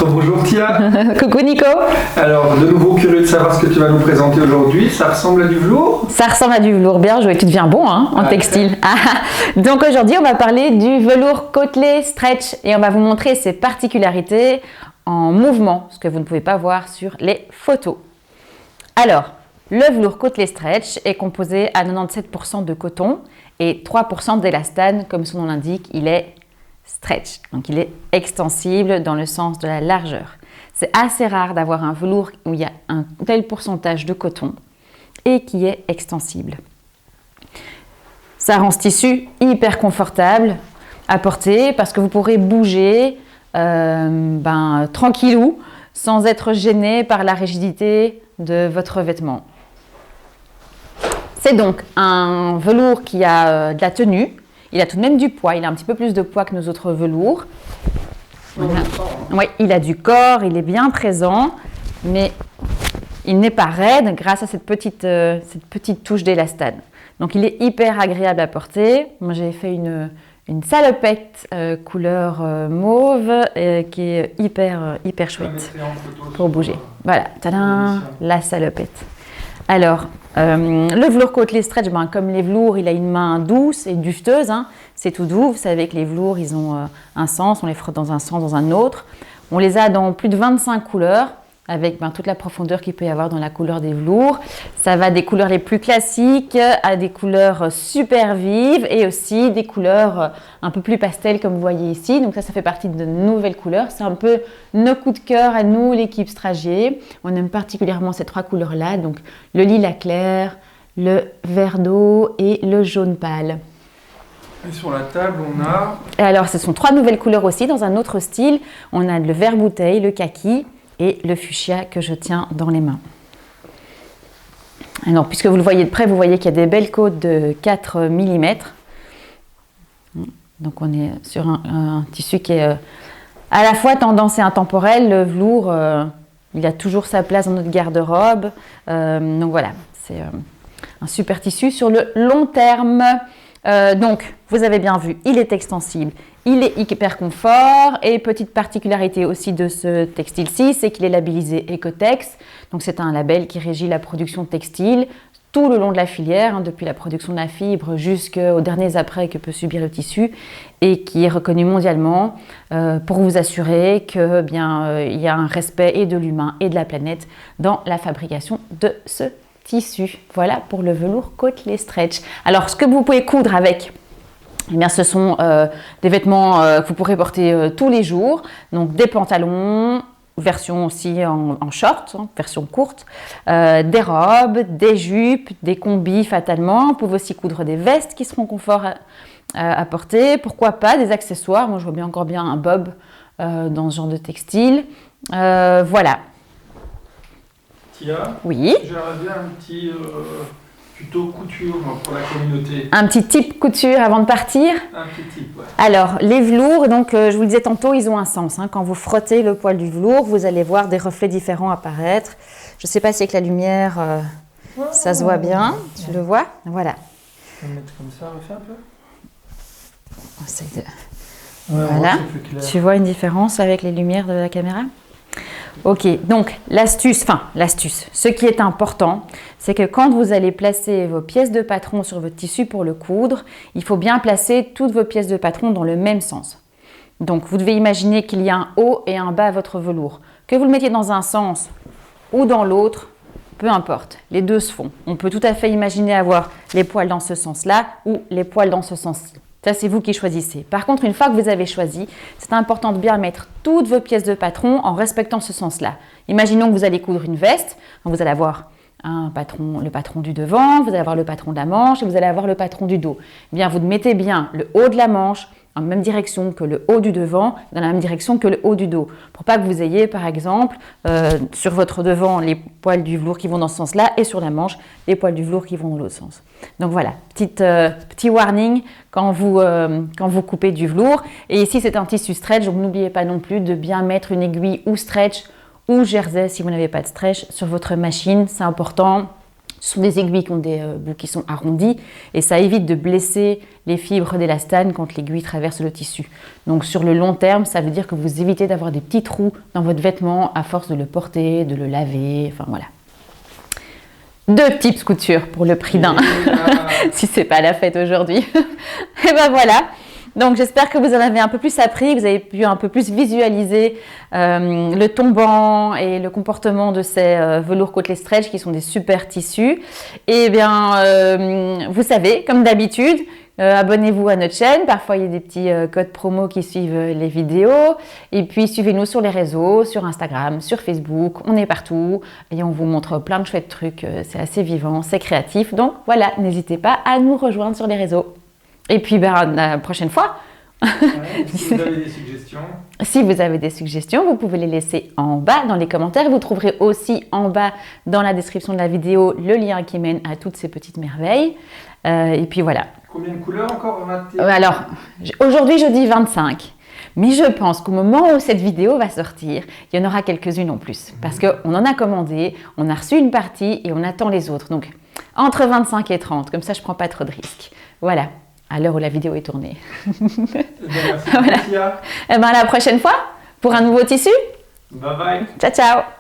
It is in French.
Bonjour Tia. Coucou Nico. Alors, de nouveau curieux de savoir ce que tu vas nous présenter aujourd'hui. Ça ressemble à du velours? Ça ressemble à du velours, bien joué. Tu deviens bon hein, en textile. Donc aujourd'hui, on va parler du velours côtelé stretch et on va vous montrer ses particularités en mouvement, ce que vous ne pouvez pas voir sur les photos. Alors, le velours côtelé stretch est composé à 97% de coton et 3% d'élastane, comme son nom l'indique, il est stretch, donc il est extensible dans le sens de la largeur. C'est assez rare d'avoir un velours où il y a un tel pourcentage de coton et qui est extensible. Ça rend ce tissu hyper confortable à porter parce que vous pourrez bouger tranquillou sans être gêné par la rigidité de votre vêtement. C'est donc un velours qui a de la tenue. Il a tout de même du poids, il a un petit peu plus de poids que nos autres velours. Voilà. Oui, il a du corps, il est bien présent, mais il n'est pas raide grâce à cette petite touche d'élastane. Donc il est hyper agréable à porter. Moi j'ai fait une salopette couleur mauve qui est hyper chouette pour bouger. Voilà, tadam, la salopette. Alors, le velours côtelé stretch, comme les velours, il a une main douce et duveteuse. Hein. C'est tout doux. Vous savez que les velours, ils ont un sens. On les frotte dans un sens, dans un autre. On les a dans plus de 25 couleurs, avec toute la profondeur qu'il peut y avoir dans la couleur des velours. Ça va des couleurs les plus classiques à des couleurs super vives et aussi des couleurs un peu plus pastel comme vous voyez ici. Donc ça fait partie de nouvelles couleurs. C'est un peu nos coups de cœur à nous, l'équipe Stragier. On aime particulièrement ces trois couleurs-là, donc le lilas clair, le vert d'eau et le jaune pâle. Et sur la table, on a... Et alors, ce sont trois nouvelles couleurs aussi dans un autre style. On a le vert bouteille, le kaki et le fuchsia que je tiens dans les mains. Alors, puisque vous le voyez de près, vous voyez qu'il y a des belles côtes de 4 mm. Donc, on est sur un tissu qui est à la fois tendance et intemporel. Le velours, il a toujours sa place dans notre garde-robe. Donc, voilà, c'est un super tissu sur le long terme. Donc, vous avez bien vu, il est extensible, il est hyper confort et petite particularité aussi de ce textile-ci, c'est qu'il est labellisé Ecotex. Donc, c'est un label qui régit la production textile tout le long de la filière, hein, depuis la production de la fibre jusqu'aux derniers apprêts que peut subir le tissu et qui est reconnu mondialement pour vous assurer que il y a un respect et de l'humain et de la planète dans la fabrication de ce tissu. Voilà pour le velours côtelé stretch. Alors, ce que vous pouvez coudre avec, eh bien, ce sont des vêtements que vous pourrez porter tous les jours. Donc, des pantalons, version aussi en short, hein, version courte, des robes, des jupes, des combis fatalement. Vous pouvez aussi coudre des vestes qui seront confort à porter. Pourquoi pas des accessoires. Moi, je vois bien encore bien un bob dans ce genre de textile. Voilà. Tia, oui. J'aurais bien un petit tuto couture pour la communauté. Un petit tip couture avant de partir. Un petit tip, ouais. Alors, les velours, donc je vous le disais tantôt, ils ont un sens. Hein. Quand vous frottez le poil du velours, vous allez voir des reflets différents apparaître. Je ne sais pas si avec la lumière, ça se voit bien. Tu le vois? Voilà. Je vais mettre comme ça, refais un peu. On essaye de... Ouais, voilà. Ouais, tu vois une différence avec les lumières de la caméra? Ok, donc l'astuce, ce qui est important, c'est que quand vous allez placer vos pièces de patron sur votre tissu pour le coudre, il faut bien placer toutes vos pièces de patron dans le même sens. Donc vous devez imaginer qu'il y a un haut et un bas à votre velours. Que vous le mettiez dans un sens ou dans l'autre, peu importe, les deux se font. On peut tout à fait imaginer avoir les poils dans ce sens-là ou les poils dans ce sens-ci. Ça, c'est vous qui choisissez. Par contre, une fois que vous avez choisi, c'est important de bien mettre toutes vos pièces de patron en respectant ce sens-là. Imaginons que vous allez coudre une veste. Vous allez avoir le patron du devant, vous allez avoir le patron de la manche et vous allez avoir le patron du dos. Eh bien, vous mettez bien le haut de la manche en même direction que le haut du devant, dans la même direction que le haut du dos. Pour pas que vous ayez, par exemple, sur votre devant, les poils du velours qui vont dans ce sens-là et sur la manche, les poils du velours qui vont dans l'autre sens. Donc voilà, petit warning quand vous coupez du velours. Et ici, c'est un tissu stretch, donc n'oubliez pas non plus de bien mettre une aiguille ou stretch ou jersey si vous n'avez pas de stretch sur votre machine. C'est important Ce sont des aiguilles qui ont des bouts qui sont arrondis et ça évite de blesser les fibres d'élastane quand l'aiguille traverse le tissu. Donc sur le long terme, ça veut dire que vous évitez d'avoir des petits trous dans votre vêtement à force de le porter, de le laver, enfin voilà. 2 tips couture pour le prix d'un, si c'est pas la fête aujourd'hui. Et ben voilà. Donc j'espère que vous en avez un peu plus appris, que vous avez pu un peu plus visualiser le tombant et le comportement de ces velours côtelé stretch qui sont des super tissus. Et bien, vous savez, comme d'habitude, abonnez-vous à notre chaîne. Parfois, il y a des petits codes promo qui suivent les vidéos. Et puis, suivez-nous sur les réseaux, sur Instagram, sur Facebook. On est partout et on vous montre plein de chouettes trucs. C'est assez vivant, c'est créatif. Donc voilà, n'hésitez pas à nous rejoindre sur les réseaux. Et puis, la prochaine fois. Ouais, si vous avez des suggestions. Si vous avez des suggestions, vous pouvez les laisser en bas dans les commentaires. Vous trouverez aussi en bas dans la description de la vidéo le lien qui mène à toutes ces petites merveilles. Et puis voilà. Combien de couleurs encore, Mathieu? Alors, aujourd'hui je dis 25. Mais je pense qu'au moment où cette vidéo va sortir, il y en aura quelques-unes en plus. Parce qu'on en a commandé, on a reçu une partie et on attend les autres. Donc, entre 25 et 30, comme ça je ne prends pas trop de risques. Voilà. À l'heure où la vidéo est tournée. Merci, Voilà. Mathieu. Et bien, à la prochaine fois pour un nouveau tissu. Bye bye. Ciao, ciao.